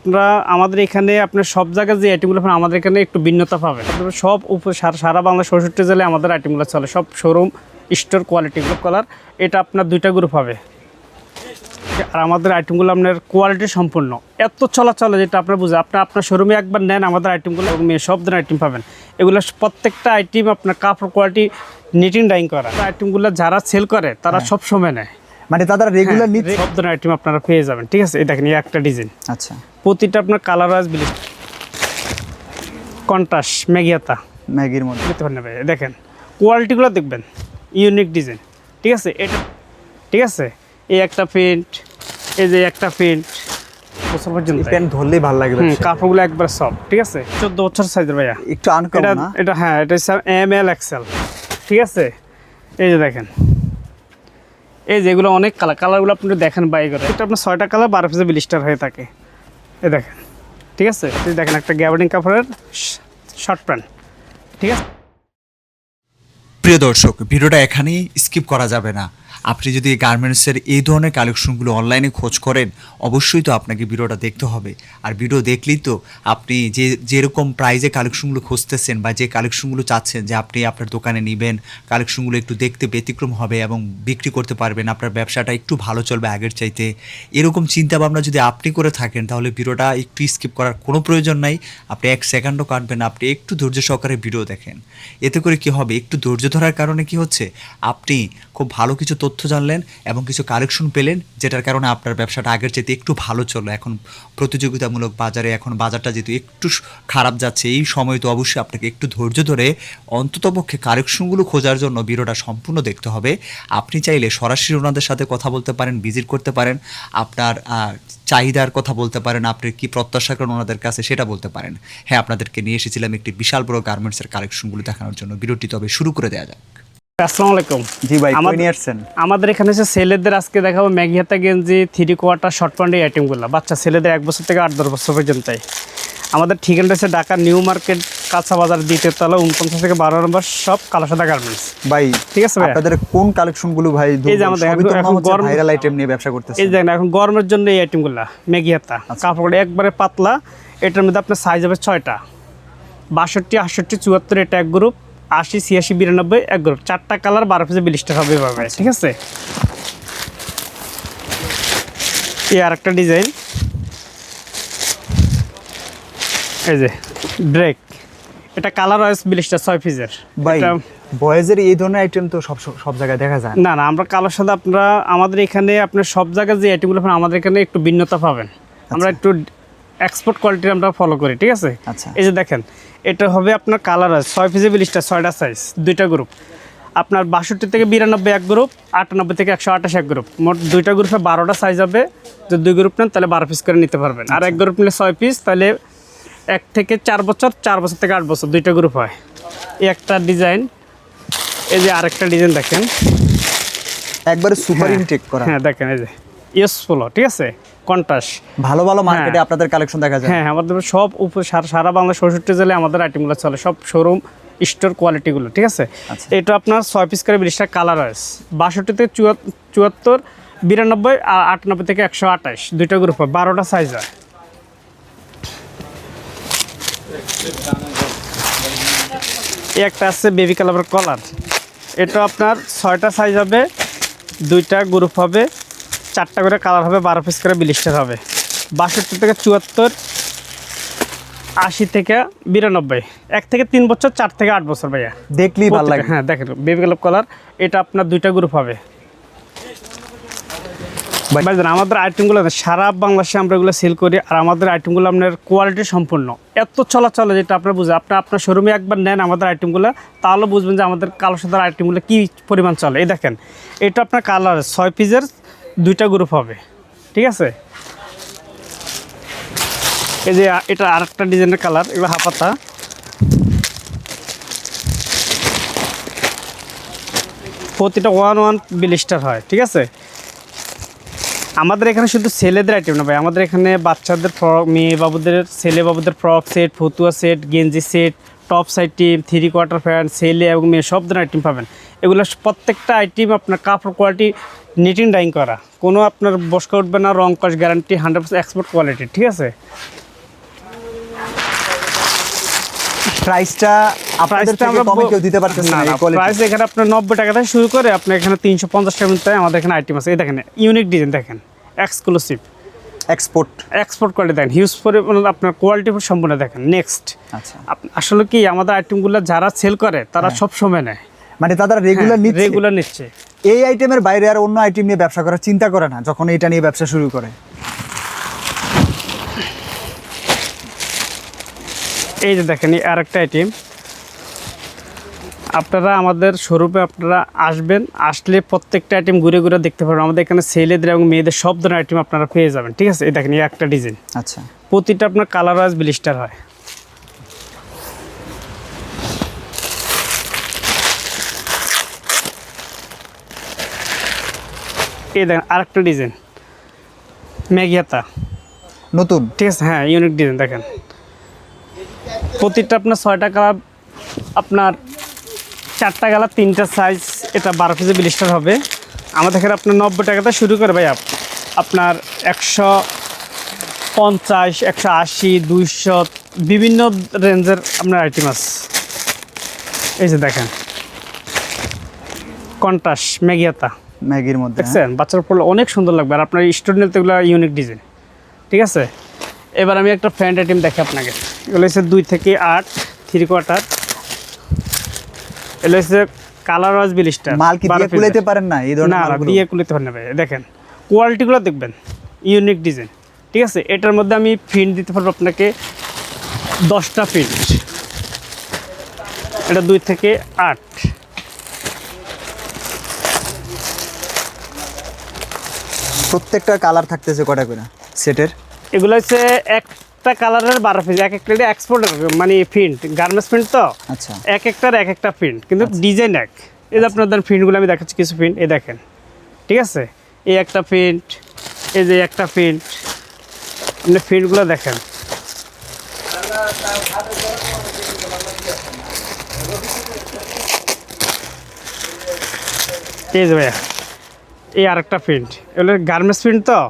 আপনারা আমাদের এখানে আপনার সব জায়গায় যে আইটেমগুলো পাবেন আমাদের এখানে একটু ভিন্নতা পাবেন। আপনারা সব সারা বাংলা ৬৬ জেলায় আমাদের আইটেমগুলো চলে, সব শোরুম স্টোর কোয়ালিটি কালার। এটা আপনার দুইটা গ্রুপ হবে, আর আমাদের আইটেমগুলো আপনার কোয়ালিটি সম্পূর্ণ এত চলাচলে যেটা আপনার বুঝে আপনার শোরুমে একবার নেন আমাদের আইটেমগুলো, এবং সব ধরনের আইটেম পাবেন। এগুলো প্রত্যেকটা আইটেম আপনার কাপড় কোয়ালিটি নিটিং ডাইং করা। আইটেমগুলো যারা সেল করে তারা সব সময় নেয়, মানে তারা রেগুলার নিচ্ছে। সব ধরনের আইটেম আপনারা পেয়ে যাবেন। ঠিক আছে, এই দেখেন এই একটা ডিজাইন, আচ্ছা, প্রতিটা আপনার কালার ওয়াইজ ব্লিচ কন্ট্রাস্ট ম্যাগিয়াতা ম্যাগির মধ্যে দেখতে পারেন ভাই। দেখেন কোয়ালিটিগুলো দেখবেন, ইউনিক ডিজাইন। ঠিক আছে, এটা ঠিক আছে, এই একটা প্রিন্ট, এই যে একটা প্রিন্ট, বছর পর্যন্ত প্যান্ট ধরলেই ভালো লাগবে। কাপড়গুলো একবার সব। ঠিক আছে, 14 বছর সাইজের ভাইয়া, একটু আনকমন না এটা? হ্যাঁ, এটা ML XL। ঠিক আছে, এই যে দেখেন, এই যেগুলো অনেক কালারগুলো আপনি দেখেন বাই করে। এটা আপনার 6টা কালার 12 পিসে ব্লিস্টার হয়ে থাকে। এই দেখেন, ঠিক আছে, এই দেখেন একটা গ্যাবার্ডিং কাপড়ের শর্ট প্যান্ট। ঠিক আছে, প্রিয় দর্শক, ভিডিওটা এখানেই স্কিপ করা যাবে না। আপনি যদি গার্মেন্টসের এই ধরনের কালেকশনগুলো অনলাইনে খোঁজ করেন, অবশ্যই তো আপনাকে ভিডিওটা দেখতে হবে। আর ভিডিও দেখলেই তো আপনি যেরকম প্রাইজে কালেকশনগুলো খুঁজতেছেন বা যে কালেকশনগুলো চাচ্ছেন যে আপনি আপনার দোকানে নেবেন, কালেকশনগুলো একটু দেখতে ব্যতিক্রম হবে এবং বিক্রি করতে পারবেন, আপনার ব্যবসাটা একটু ভালো চলবে আগের চাইতে, এরকম চিন্তাভাবনা যদি আপনি করে থাকেন তাহলে ভিডিওটা একটু স্কিপ করার কোনো প্রয়োজন নাই। আপনি 1 সেকেন্ডও কাটবেন না, আপনি একটু ধৈর্য সহকারে ভিডিও দেখেন। এতে করে কি হবে, একটু ধৈর্য ধরার কারণে কি হচ্ছে, আপনি খুব ভালো কিছু তথ্য জানলেন এবং কিছু কালেকশন পেলেন, যেটার কারণে আপনার ব্যবসাটা আগের চাইতে একটু ভালো চলে। এখন প্রতিযোগিতামূলক বাজারে এখন বাজারটা যেহেতু একটু খারাপ যাচ্ছে, এই সময় তো অবশ্যই আপনাকে একটু ধৈর্য ধরে অন্ততপক্ষে কালেকশনগুলো খোঁজার জন্য ভিডিওটা সম্পূর্ণ দেখতে হবে। আপনি চাইলে সরাসরি ওনাদের সাথে কথা বলতে পারেন, ভিজিট করতে পারেন, আপনার চাহিদার কথা বলতে পারেন, আপনি কি প্রত্যাশা করেন ওনাদের কাছে সেটা বলতে পারেন। হ্যাঁ, আপনাদেরকে নিয়ে এসেছিলাম একটি বিশাল বড় গার্মেন্টসের কালেকশনগুলো দেখানোর জন্য। ভিডিওটি তবে শুরু করে দেওয়া যাক। আসসালামু আলাইকুম। জি ভাই, কই নিয়ে আসছেন? আমাদের এখানে হচ্ছে ছেলেদের আজকে দেখাবো ম্যাগিহাতা গেঞ্জি, 3 কোয়ার্টার শর্ট প্যান্ট এই আইটেমগুলো। বাচ্চা ছেলেদের 1 বছর থেকে 8-10 বছর পর্যন্ত। আমাদের ঠিকানা হচ্ছে ঢাকা নিউ মার্কেট, কাঁচা বাজার, 2য় তলা, 49 থেকে 12 নম্বর সব, কালাসাদা গার্মেন্টস। ভাই ঠিক আছে ভাই, আপনাদের কোন কালেকশনগুলো ভাই? এই যে আমাদের এখন গরম ভাইরাল আইটেম নিয়ে ব্যবসা করতেছেন। এই দেখেন এখন গরমের জন্য এই আইটেমগুলো ম্যাগিহাতা, কাপড়টা একবারে পাতলা। এটার মধ্যে আপনার সাইজ হবে 6টা, 62, 68, 74 এটা এক গ্রুপ, 80, 86, 92 এক গ্রুপ, 4টা কালার, 12 পিসে ব্লিস্টার হবে এভাবে। ঠিক আছে, এই আর একটা ডিজাইন, এই যে ড্রেক, এটা কালার ওয়াইজ ব্লিস্টার 6 পিসের। ভাই বয়েজের এই ধরনের আইটেম তো সব জায়গায় দেখা যায় না, আমরা কালার সাথে আপনারা আমাদের এখানে আপনার সব জায়গায় যে আইটেমগুলো পাবেন আমাদের এখানে একটু ভিন্নতা পাবেন। আমরা একটু এক্সপোর্ট কোয়ালিটি আমরা ফলো করি। ঠিক আছে, আচ্ছা, এই যে দেখেন, এটা হবে আপনার কালার আছে 6 পিসে ব্লিস্টার, 6টা সাইজ, 2টা গ্রুপ। আপনার 62 থেকে 92 এক গ্রুপ, 98 থেকে 128 এক গ্রুপ, মোট 2টা গ্রুপে 12টা সাইজ হবে। যদি 2 গ্রুপ নেন তাহলে 12 পিস করে নিতে পারবেন। আর এক গ্রুপ নিলে 6 পিস, তাহলে 1 থেকে 4 বছর, 4 বছর থেকে 8 বছর, 2টা গ্রুপ হয়। এই একটা ডিজাইন, এই যে আরেকটা ডিজাইন দেখেন, একবারে সুপার ইনটেক করা। হ্যাঁ দেখেন, এই যে ইউজফুল। ঠিক আছে, কন্ট্রাস্ট ভালো মার্কেটে আপনাদের কালেকশন দেখা যায়। হ্যাঁ, আমাদের সব সারা বাংলা ৬৬ জেলায় আমাদের আইটেমগুলো চলে, সব শোরুম স্টোর কোয়ালিটিগুলো। ঠিক আছে, এটা আপনার 6 পিস করে ব্লিস্টার কালার আছে, 62 থেকে 74, 92 আর 98 থেকে 128, 2টা গ্রুপ হয়, 12টা সাইজ হয়। এই একটা আছে বেবি কালার কলার, এটা আপনার 6টা সাইজ হবে, 2টা গ্রুপ হবে, 4টা করে কালার হবে, 12 পিস করে ব্লিস্টার হবে। 62 থেকে 74, 80 থেকে 92, 1 থেকে 3 বছর, 4 থেকে 8 বছর ভাইয়া। দেখলেই ভালো লাগে। হ্যাঁ দেখেন, বেবি কালার, এটা আপনার 2টা গ্রুপ হবে। ভাইজান আমাদের আইটেমগুলো সারা বাংলাদেশে আমরা এগুলো সেল করি, আর আমাদের আইটেমগুলো আপনার কোয়ালিটি সম্পূর্ণ এত চলাচলে যেটা আপনার বুঝে আপনার শোরুমে একবার নেন আমাদের আইটেমগুলো, তাহলে বুঝবেন যে আমাদের কালোসাদার আইটেমগুলো কী পরিমাণ চলে। এই দেখেন, এটা আপনার কালার 6 পিসের, 2টা গ্রুপ হবে। ঠিক আছে, এই যে এটা আরেকটা ডিজাইনের কালার, এগুলো হাফাতা, প্রতিটা 1 ব্লিস্টার হয়। ঠিক আছে, আমাদের এখানে শুধু ছেলেদের আইটেম না ভাই, আমাদের এখানে বাচ্চাদের ফ্রক, মেয়ে বাবুদের, ছেলে বাবুদের ফ্রক সেট, ফতুয়া সেট, গেঞ্জি set, top side team, 3 quarter pant, ছেলে এবং মেয়ে সব ধরনের আইটেম পাবেন। এগুলো প্রত্যেকটা আইটেম আপনার কাপড় কোয়ালিটি নিটিং ডাইং করা, কোনো আপনার বসকা উঠবে না, রং কস গ্যারান্টি 100% এক্সপোর্ট কোয়ালিটি, ঠিক আছে। প্রাইসটা আপনাদের প্রাইসটা থেকে আমরা কমে কেউ দিতে পারতেছে না এই কোয়ালিটি। প্রাইস এখানে আপনার 90 টাকা থেকে শুরু করে আপনি এখানে 350 টাকা পর্যন্ত আমাদের এখানে আইটেম আছে। এই দেখেন ইউনিক ডিজাইন, দেখেন এক্সক্লুসিভ এক্সপোর্ট। এক্সপোর্ট কোয়ালিটি দেখেন, হিউজ পরিমাণে আপনার কোয়ালিটি সম্পূর্ণ দেখেন। নেক্সট আচ্ছা, আসলে কি আমাদের আইটেমগুলো যারা সেল করে তারা সব সময় নেয়, মানে তারা রেগুলার নিচ্ছে। রেগুলার নিচ্ছে। এই আইটেমের বাইরে আর অন্য আইটেম নিয়ে ব্যবসা করার চিন্তা করে না যখন এটা নিয়ে ব্যবসা শুরু করে। এই যে দেখেন আর একটা আইটেম, আপনারা আমাদের শোরুমে আপনারা আসবেন, আসলে প্রত্যেকটা আইটেম ঘুরে ঘুরে দেখতে পারবেন। আমাদের এখানে ছেলেদের এবং মেয়েদের সব ধরনের আইটেম আপনারা পেয়ে যাবেন, ঠিক আছে। এই দেখেন এই একটা ডিজাইন, আচ্ছা, প্রতিটা আপনার কালার ওয়াইজ ব্লিস্টার হয়। এই দেখেন আরেকটা ডিজাইন ম্যাগিয়াতা, নতুন, ঠিক আছে। হ্যাঁ ইউনিক ডিজাইন দেখেন, প্রতিটা আপনার 6টা কালার, আপনার 4টা কালার, 3টা সাইজ, এটা 12 পিসের ব্লিস্টার হবে। আমাদের এখানে আপনার 90 টাকাতে শুরু করে ভাই আপনার 150, 180, 200 বিভিন্ন রেঞ্জের আপনার আইটেম আছে। এই যে দেখেন কন্ট্রাস্ট ম্যাগিয়াতা ম্যাগির মধ্যে, দেখছেন, বাচ্চার পড়লে অনেক সুন্দর লাগবে। আর আপনার স্টুডেন্ট এগুলো ইউনিক ডিজাইন, ঠিক আছে। এবার আমি একটা ফ্যান্ট আইটেম দেখি আপনাকে। এগুলো হচ্ছে 2 থেকে 8 3/4, এগুলো হচ্ছে কালার ওয়াইজ ব্লিস্টার। মাল কি দিয়ে কুলাইতে পারেন না এই ধরনের না মালগুলো? দিয়ে কুলাইতে পারেন না ভাই। দেখেন কোয়ালিটিগুলো দেখবেন, ইউনিক ডিজাইন, ঠিক আছে। এটার মধ্যে আমি প্রিন্ট দিতে পারবো আপনাকে 10টা প্রিন্ট, এটা 2 থেকে 8। প্রত্যেকটা কালার থাকতেছে কটা করে সেটের? এগুলো হচ্ছে একটা কালারের 12 পিস, এক একটা এক্সপোর্ট মানে প্রিন্ট, গার্মেন্টস প্রিন্ট তো। আচ্ছা, এক একটার এক একটা প্রিন্ট, কিন্তু ডিজাইন এক। এই যে আপনাদের প্রিন্টগুলো আমি দেখাচ্ছি, কিছু প্রিন্ট এই দেখেন, ঠিক আছে। এই একটা প্রিন্ট, এই যে একটা প্রিন্ট, আপনি প্রিন্টগুলো দেখেন। এই যে ভাইয়া এই আরেকটা প্রিন্ট, এগুলো গার্মেন্টস প্রিন্ট তো।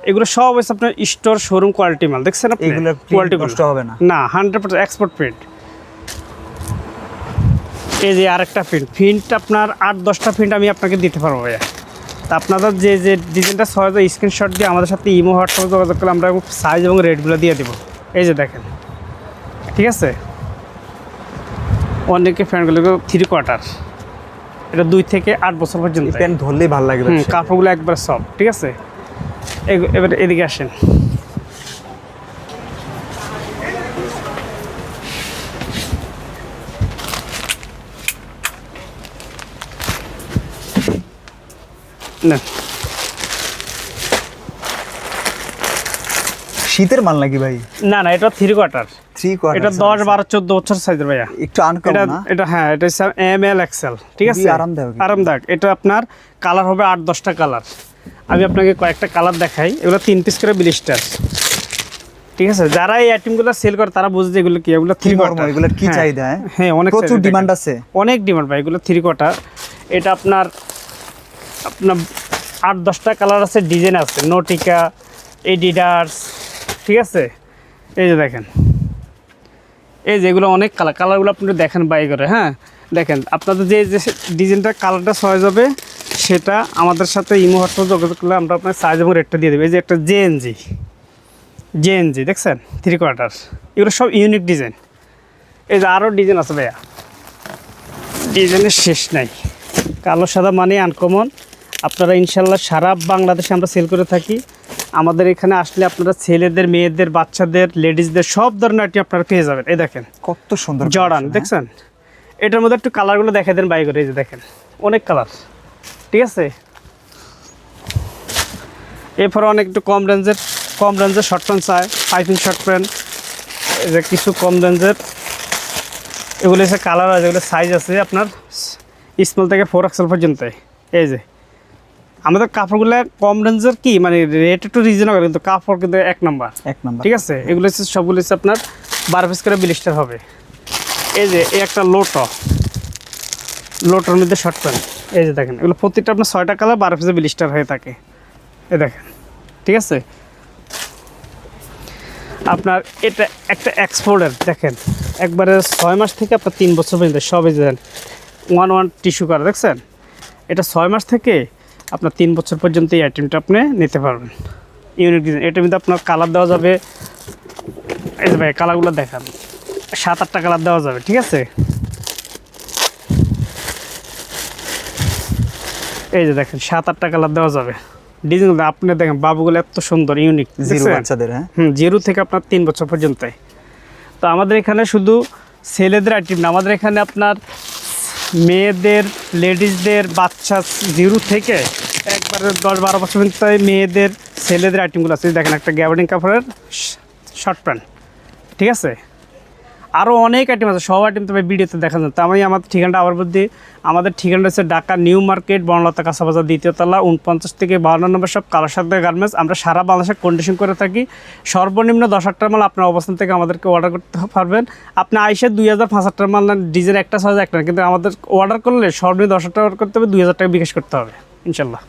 এগুলো সব হচ্ছে আপনার স্টোর শোরুম কোয়ালিটি মাল, দেখছেন আপনি? এগুলো কোয়ালিটি নষ্ট হবে না? না, 100% এক্সপোর্ট প্রিন্ট। এই যে আরেকটা প্রিন্ট আপনার 8-10টা প্রিন্ট আমি আপনাকে দিতে পারবো ভাইয়া। তা আপনাদের যে যে ডিজাইনটা সহজ স্ক্রিনশট দিয়ে আমাদের সাথে ইমো হোয়াটসঅ্যাপে যোগাযোগ করলে আমরা সাইজ এবং রেটগুলো দিয়ে দেবো। এই যে দেখেন, ঠিক আছে। অনেকে প্যান্টগুলো 3/4, এটা 2 থেকে 8 বছর পর্যন্ত। প্যান্ট ধরলেই ভালো লাগবে, কাপড়গুলো একবার সব, ঠিক আছে। এবার এদিকে আসেন, না শীতের মাল নাকি ভাই? না না, এটা 3/4, 3/4, এটা 10, 12, 14 বছর সাইজের ভাইয়া। একটু আনকমন এটা না? এটা হ্যাঁ, এটা হচ্ছে ML XL, ঠিক আছে। খুবই আরামদায়ক। আরামদায়ক। এটা আপনার কালার হবে 8-10টা কালার। আমি আপনাকে কয়েকটা কালার দেখাই। এগুলো 3 পিস করে ব্লিস্টার, ঠিক আছে। যারা এই আইটেমগুলো সেল করে তারা বুঝে যে এগুলো কি, এগুলো 3/4। এগুলোর কি চাহিদা? হ্যাঁ অনেক প্রচুর ডিমান্ড আছে, অনেক ডিমান্ড ভাই। এগুলো 3/4, এটা আপনার 8-10টা কালার আছে, ডিজাইন আছে, নোটিকা, এডিডাস, ঠিক আছে। এই যে দেখেন, এই যে এগুলো অনেক কালারগুলো আপনি দেখেন বাই করে। হ্যাঁ দেখেন, আপনাদের যে যে ডিজাইনটা কালারটা সহজ হবে সেটা আমাদের সাথে ইমো হোয়াটসঅ্যাপে যোগাযোগ করলে আমরা আপনার সাইজ এবং রেটটা দিয়ে দেবো। এই যে একটা জেএনজি দেখছেন 3/4, এগুলো সব ইউনিক ডিজাইন। এই যে আরও ডিজাইন আছে ভাইয়া, ডিজাইনের শেষ নাই। কালো সাদা মানে আনকমন। আপনারা ইনশাল্লাহ সারা বাংলাদেশে আমরা সেল করে থাকি। আমাদের এখানে আসলে আপনারা ছেলেদের, মেয়েদের, বাচ্চাদের, লেডিসদের সব ধরনের আইটেম আপনারা পেয়ে যাবেন। এই দেখেন কত সুন্দর জর্ডান, দেখছেন। এটার মধ্যে একটু কালারগুলো দেখাই দেন বাই করে। এই যে দেখেন অনেক কালার, ঠিক আছে। এরপরে অনেক একটু কম রেঞ্জের শর্ট প্যান্ট চায়, 5 ইঞ্চ শর্ট প্যান্ট। এই যে কিছু কম রেঞ্জের, এগুলো হচ্ছে কালার আছে, এগুলো সাইজ আছে আপনার স্মল থেকে 4XL পর্যন্ত। এই যে আমাদের কাপড়গুলো কম রেঞ্জের, কি মানে রেট একটু রিজনেবল, কিন্তু কাপড় কিন্তু এক নাম্বার, ঠিক আছে। এগুলো হচ্ছে সবগুলো হচ্ছে আপনার 12 পিস করে ব্লিস্টার হবে। এই যে এই একটা লোটো, লোটার মধ্যে শর্ট প্যান্ট, এই যে দেখেন এগুলো প্রতিটা আপনার 6টা কালার 12 পিসে ব্লিস্টার হয়ে থাকে, এই দেখেন, ঠিক আছে। আপনার এটা একটা এক্সপোর্টের দেখেন, একবারে 6 মাস থেকে আপনার 3 বছর পর্যন্ত সবই দেন 1 টিস্যু করা, দেখছেন। এটা 6 মাস থেকে আপনার 3 বছর পর্যন্ত এই আইটেমটা আপনি নিতে পারবেন। ইউনিক ডিজাইন, এটার মধ্যে আপনার কালার দেওয়া যাবে, এই যে ভাই কালারগুলো দেখান, 7-8টা কালার দেওয়া যাবে, ঠিক আছে। এই যে দেখেন 7-8টা কালার দেওয়া যাবে। ডিজাইনগুলো আপনি দেখেন, বাবুগুলো এত সুন্দর ইউনিক, জিরো বাচ্চাদের, হ্যাঁ। জিরো থেকে আপনার 3 বছর পর্যন্ত। তো আমাদের এখানে শুধু ছেলেদের আইটেম না, আমাদের এখানে আপনার মেয়েদের, লেডিসদের, বাচ্চা জিরো থেকে একবারে 10-12 বছর পর্যন্ত মেয়েদের, ছেলেদের আইটেমগুলো আছে। দেখেন একটা গ্যাবার্ডিং কাপড়ের শর্ট প্যান্ট, ঠিক আছে। আরও অনেক আইটেম আছে, সব আইটেম তবে ভিডিওতে দেখা যায়। তো আমি আমাদের ঠিকানাটা আবার বলতে, আমাদের ঠিকানাটা হচ্ছে ঢাকা নিউ মার্কেট, বনলতা কাঁচাবাজার, 2য় তলা, 49 থেকে 52 নম্বর সব, কালার সাথে গার্মেন্টস। আমরা সারা বাংলাদেশে কন্ডিশন করে থাকি। সর্বনিম্ন 10,000 মাল আপনার অবস্থান থেকে আমাদেরকে অর্ডার করতে পারবেন। আপনি আইসে 2,000-5,000 মাল না, ডিজাইন একটা সাইজ একটা না, কিন্তু আমাদের অর্ডার করলে সর্বনিম্ন 10,000 টাকা অর্ডার করতে হবে, 2,000 টাকা বিকাশ করতে হবে ইনশাল্লাহ।